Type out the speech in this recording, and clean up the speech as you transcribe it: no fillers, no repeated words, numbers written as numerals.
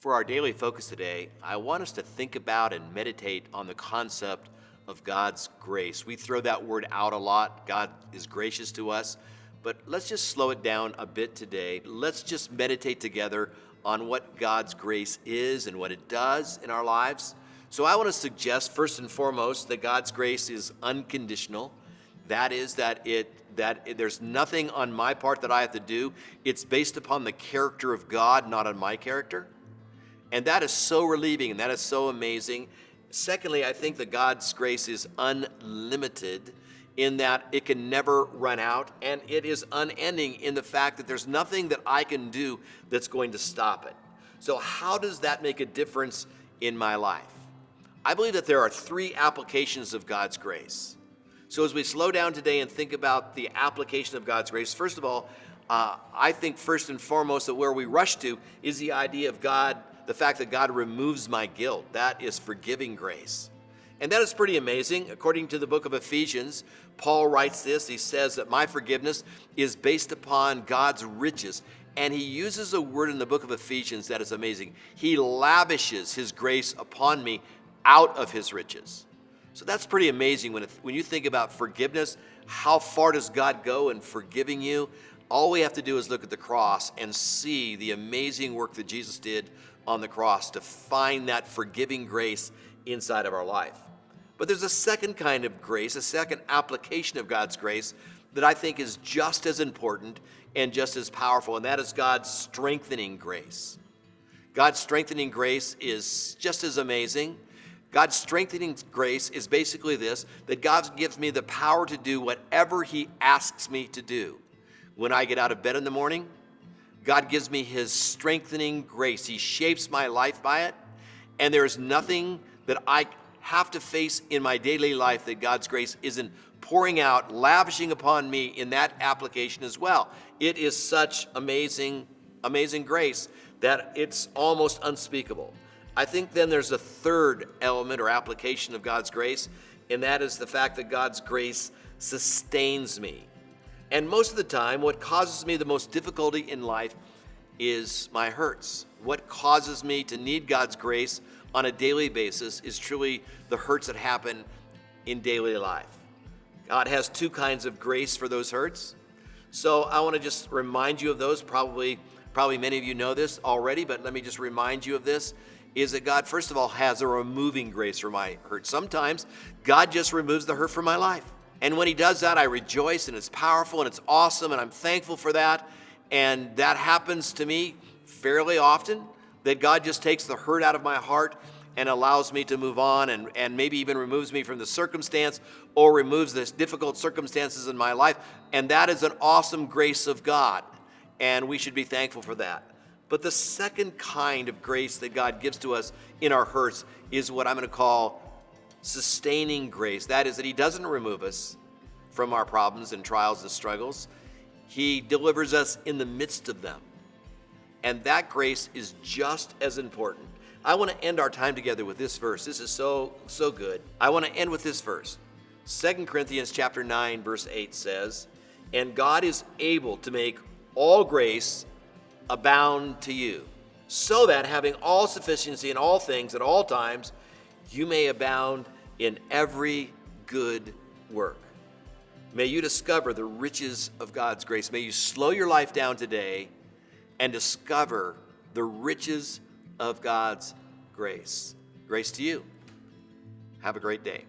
For our daily focus today, I want us to think about and meditate on the concept of God's grace. We throw that word out a lot. God is gracious to us. But let's just slow it down a bit today. Let's just meditate together on what God's grace is and what it does in our lives. So I want to suggest first and foremost that God's grace is unconditional. That is that there's nothing on my part that I have to do. It's based upon the character of God, not on my character. And that is so relieving and that is so amazing. Secondly, I think that God's grace is unlimited in that it can never run out, and it is unending in the fact that there's nothing that I can do that's going to stop it. So how does that make a difference in my life? I believe that there are three applications of God's grace. So as we slow down today and think about the application of God's grace, first of all, I think first and foremost that where we rush to is the idea of God, the fact that God removes my guilt. That is forgiving grace. And that is pretty amazing. According to the book of Ephesians, Paul writes this. He says that my forgiveness is based upon God's riches. And he uses a word in the book of Ephesians that is amazing. He lavishes his grace upon me out of his riches. So that's pretty amazing when you think about forgiveness. How far does God go in forgiving you? All we have to do is look at the cross and see the amazing work that Jesus did on the cross to find that forgiving grace inside of our life. But there's a second kind of grace, a second application of God's grace that I think is just as important and just as powerful, and that is God's strengthening grace. God's strengthening grace is just as amazing. God's strengthening grace is basically this, that God gives me the power to do whatever he asks me to do. When I get out of bed in the morning, God gives me his strengthening grace. He shapes my life by it, and there is nothing that I have to face in my daily life that God's grace isn't pouring out, lavishing upon me in that application as well. It is such amazing, amazing grace that it's almost unspeakable. I think then there's a third element or application of God's grace, and that is the fact that God's grace sustains me. And most of the time, what causes me the most difficulty in life is my hurts. What causes me to need God's grace on a daily basis is truly the hurts that happen in daily life. God has two kinds of grace for those hurts. So I want to just remind you of those. Probably many of you know this already, but let me just remind you of this, is that God, first of all, has a removing grace for my hurt. Sometimes God just removes the hurt from my life. And when he does that, I rejoice, and it's powerful, and it's awesome, and I'm thankful for that. And that happens to me fairly often, that God just takes the hurt out of my heart and allows me to move on, and maybe even removes me from the circumstance or removes the difficult circumstances in my life. And that is an awesome grace of God, and we should be thankful for that. But the second kind of grace that God gives to us in our hurts is what I'm going to call sustaining grace. That is that he doesn't remove us from our problems and trials and struggles. He delivers us in the midst of them. And that grace is just as important. I want to end our time together with this verse. This is so good. I want to end with this verse. 2 Corinthians chapter 9, verse 8 says, "And God is able to make all grace abound to you, so that having all sufficiency in all things at all times, you may abound in every good work." May you discover the riches of God's grace. May you slow your life down today and discover the riches of God's grace. Grace to you. Have a great day.